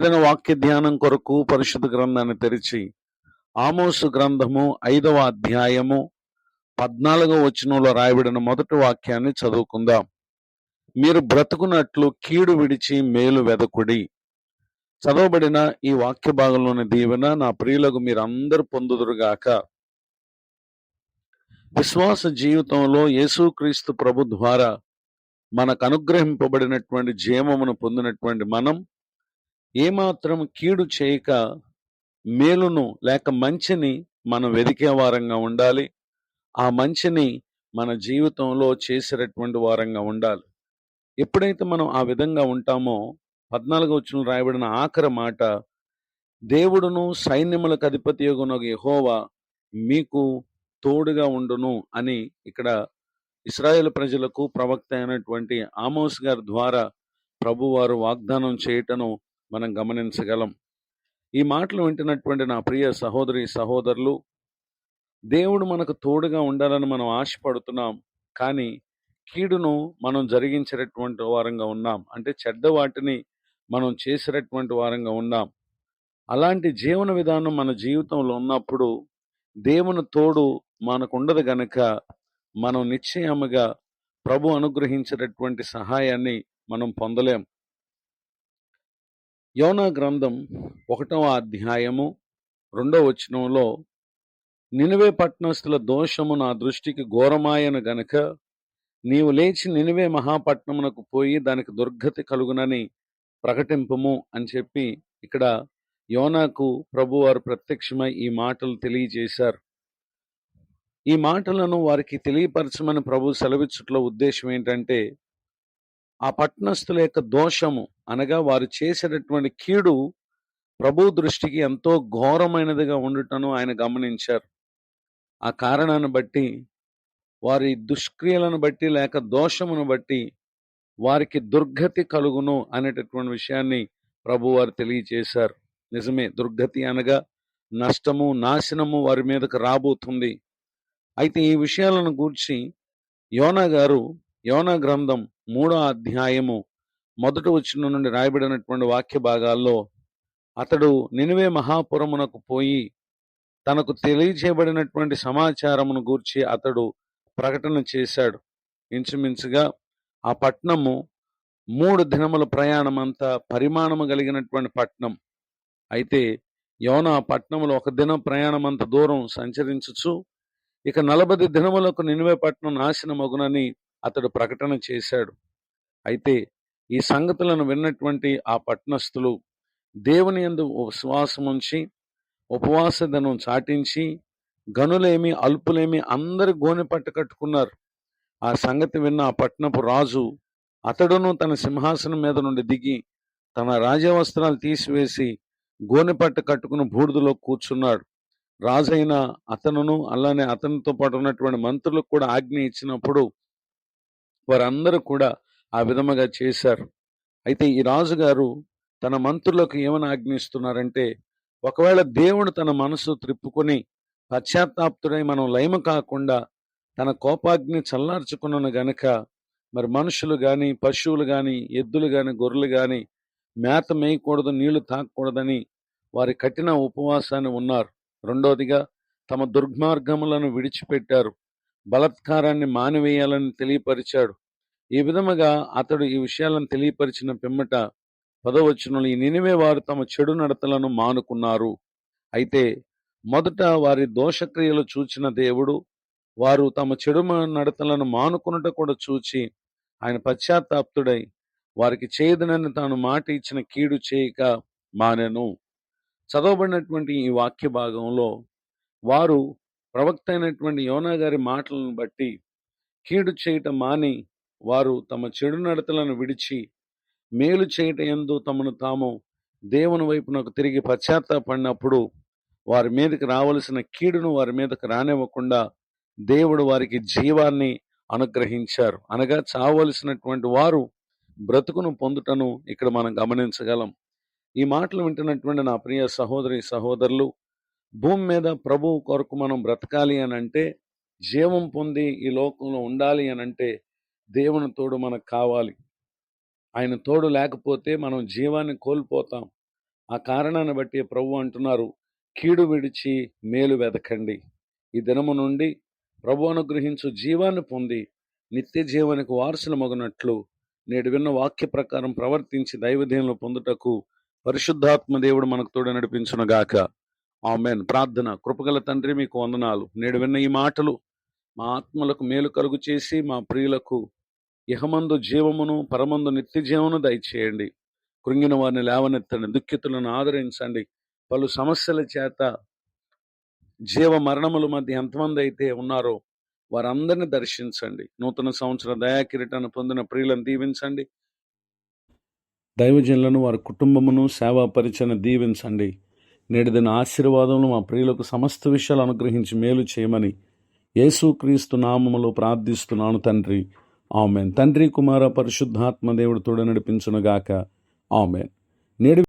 ఏదైనా వాక్య ధ్యానం కొరకు పరిశుద్ధ గ్రంథాన్ని తెరిచి ఆమోసు గ్రంథము 5వ అధ్యాయము 14వ వచనంలో రాయబడిన మొదటి వాక్యాన్ని చదువుకుందాం. మీరు బ్రతుకున్నట్లు కీడు విడిచి మేలు వెదకుడి. చదవబడిన ఈ వాక్య భాగంలోని దీవెన నా ప్రియులకు మీరందరూ పొందుదురుగాక. విశ్వాస జీవితంలో యేసుక్రీస్తు ప్రభు ద్వారా మనకు అనుగ్రహింపబడినటువంటి జీవమును పొందినటువంటి మనం ఏమాత్రం కీడు చేయక మేలును లేక మంచిని మనం వెదికే వారంగా ఉండాలి. ఆ మంచిని మన జీవితంలో చేసేటటువంటి వారంగా ఉండాలి. ఎప్పుడైతే మనం ఆ విధంగా ఉంటామో 14వ వచనంలో రాయబడిన ఆఖరి మాట, దేవుడును సైన్యములకు అధిపతియగునగు యెహోవా మీకు తోడుగా ఉండును అని ఇక్కడ ఇశ్రాయేలు ప్రజలకు ప్రవక్త అయినటువంటి ఆమోస్ గారి ద్వారా ప్రభువారు వాగ్దానం చేయటను మనం గమనించగలం. ఈ మాటలు వింటున్నటువంటి నా ప్రియ సహోదరి సహోదరులు, దేవుడు మనకు తోడుగా ఉండాలని మనం ఆశపడుతున్నాం, కానీ కీడును మనం జరిగించేటటువంటి వారంగా ఉన్నాం. అంటే చెడ్డ వాటిని మనం చేసేటటువంటి వారంగా ఉన్నాం. అలాంటి జీవన విధానం మన జీవితంలో ఉన్నప్పుడు దేవుని తోడు మనకు ఉండదు గనక మనం నిశ్చయముగా ప్రభు అనుగ్రహించేటటువంటి సహాయాన్ని మనం పొందలేం. యోనా గ్రంథం 1వ అధ్యాయము 2వ వచనంలో, నినివే పట్టణస్థుల దోషము నా దృష్టికి ఘోరమాయను గనుక నీవు లేచి నినివే మహాపట్నమునకు పోయి దానికి దుర్గతి కలుగునని ప్రకటింపుము అని చెప్పి ఇక్కడ యోనాకు ప్రభువారు ప్రత్యక్షమై ఈ మాటలు తెలియజేశారు. ఈ మాటలను వారికి తెలియపరచమని ప్రభు సెలవిచ్చుట్లో ఉద్దేశం ఏంటంటే, ఆ పట్టణస్థుల యొక్క దోషము అనగా వారు చేసేటటువంటి కీడు ప్రభు దృష్టికి ఎంతో ఘోరమైనదిగా ఉండటను ఆయన గమనించారు. ఆ కారణాన్ని బట్టి, వారి దుష్క్రియలను బట్టి లేక దోషమును బట్టి వారికి దుర్గతి కలుగును అనేటటువంటి విషయాన్ని ప్రభు వారు తెలియజేశారు. నిజమే, దుర్గతి అనగా నష్టము, నాశనము వారి మీదకు రాబోతుంది. అయితే ఈ విషయాలను గూర్చి యోనా గారు యోనా గ్రంథం 3వ అధ్యాయము 1వ వచనం నుండి రాయబడినటువంటి వాక్య భాగాల్లో, అతడు నినివే మహాపురమునకు పోయి తనకు తెలియజేయబడినటువంటి సమాచారమును గూర్చి అతడు ప్రకటన చేశాడు. ఇంచుమించుగా ఆ పట్టణము 3 దినముల ప్రయాణమంతా పరిమాణము కలిగినటువంటి పట్టణం. అయితే యోనా ఆ పట్టణంలో 1 దినం ప్రయాణమంత దూరం సంచరించుచు ఇక 40 దినములకు నినివే పట్టణం నాశనమగునని అతడు ప్రకటన చేశాడు. అయితే ఈ సంగతులను విన్నటువంటి ఆ పట్టణస్థులు దేవుని యందు విశ్వాసముంచి ఉపవాస దినం చాటించి గనులేమి అల్పులేమి అందరి గోనె పట్టు కట్టుకున్నారు. ఆ సంగతి విన్న ఆ పట్టణపు రాజు అతడును తన సింహాసనం మీద నుండి దిగి తన రాజవస్త్రాలు తీసివేసి గోనె పట్టు కట్టుకుని బూడిదలో కూర్చున్నాడు. రాజైన అతనును అలానే అతనితో పాటు ఉన్నటువంటి మంత్రులకు కూడా ఆజ్ఞ ఇచ్చినప్పుడు వారందరూ కూడా ఆ విధముగా చేశారు. అయితే ఈ రాజుగారు తన మంత్రులకు ఏమని ఆజ్ఞిస్తున్నారంటే, ఒకవేళ దేవుడు తన మనసు త్రిప్పుకొని పశ్చాత్తాప్తుడై మనం లయము కాకుండా తన కోపాగ్ని చల్లార్చుకున్నాను గనక మరి మనుషులు గాని, పశువులు గాని, ఎద్దులు గాని, గొర్రెలు గాని మేత మేయకూడదు, నీళ్లు తాగకూడదని వారి కఠిన ఉపవాసాన్ని ఉన్నారు. రెండోదిగా తమ దుర్మార్గములను విడిచిపెట్టారు. బలాత్కారాన్ని మానివేయాలని తెలియపరిచాడు. ఈ విధముగా అతడు ఈ విషయాలను తెలియపరిచిన పిమ్మట 10వ వచనంలో, ఈ నినివే వారు తమ చెడు నడతలను మానుకున్నారు. అయితే మొదట వారి దోషక్రియలు చూచిన దేవుడు వారు తమ చెడు నడతలను మానుకున్నట కూడా చూచి ఆయన పశ్చాత్తాప్తుడై వారికి చేయదనని తాను మాట ఇచ్చిన కీడు చేయక మానెను. చదవబడినటువంటి ఈ వాక్య భాగంలో వారు ప్రవక్త అయినటువంటి యోనా గారి మాటలను బట్టి కీడు చేయటం మాని వారు తమ చెడు నడతలను విడిచి మేలు చేయట యందు తమను తాము దేవుని వైపునకు తిరిగి పశ్చాత్తాపడినప్పుడు వారి మీదకి రావలసిన కీడును వారి మీదకి రానివ్వకుండా దేవుడు వారికి జీవాన్ని అనుగ్రహించారు. అనగా చావలసినటువంటి వారు బ్రతుకును పొందుటను ఇక్కడ మనం గమనించగలం. ఈ మాటలు వింటున్నటువంటి నా ప్రియ సహోదరి సహోదరులు, భూమి మీద ప్రభువు కొరకు మనం బ్రతకాలి అని అంటే, జీవం పొంది ఈ లోకంలో ఉండాలి అని అంటే దేవుని తోడు మనకు కావాలి. ఆయన తోడు లేకపోతే మనం జీవాన్ని కోల్పోతాం. ఆ కారణాన్ని బట్టి ప్రభు అంటున్నారు, కీడు విడిచి మేలు వెదకండి. ఈ దినము నుండి ప్రభు అనుగ్రహించు జీవాన్ని పొంది నిత్య జీవానికి వారసులు మగునట్లు నేడు విన్న వాక్య ప్రకారం ప్రవర్తించి దైవదేవులు పొందుటకు పరిశుద్ధాత్మ దేవుడు మనకు తోడు నడిపించునుగాక. ఆమేన్. ప్రార్థన. కృపగల తండ్రి, మీకు వందనాలు. నేడు విన్న ఈ మాటలు మా ఆత్మలకు మేలు కలుగు చేసి మా ప్రియులకు ఇహమందు జీవమును పరమందు నిత్య జీవమును దయచేయండి. కృంగిన వారిని లేవనెత్తండి, దుఃఖితులను ఆదరించండి. పలు సమస్యల చేత జీవ మరణముల మధ్య ఎంతమంది అయితే ఉన్నారో వారందరిని దర్శించండి. నూతన సంవత్సర దయాకిరీటాన్ని పొందిన ప్రియులను దీవించండి. దైవజనులను, వారి కుటుంబమును, సేవా పరిచయను దీవించండి. నేటి దిన ఆశీర్వాదములు మా ప్రియులకు సమస్త విషయాలు అనుగ్రహించి మేలు చేయమని యేసుక్రీస్తు నామములో ప్రార్థిస్తున్నాను తండ్రి. ఆమేన్. తండ్రి, కుమార, పరిశుద్ధాత్మ దేవుడు తోడు నడిపించునుగాక. ఆమేన్. నేడు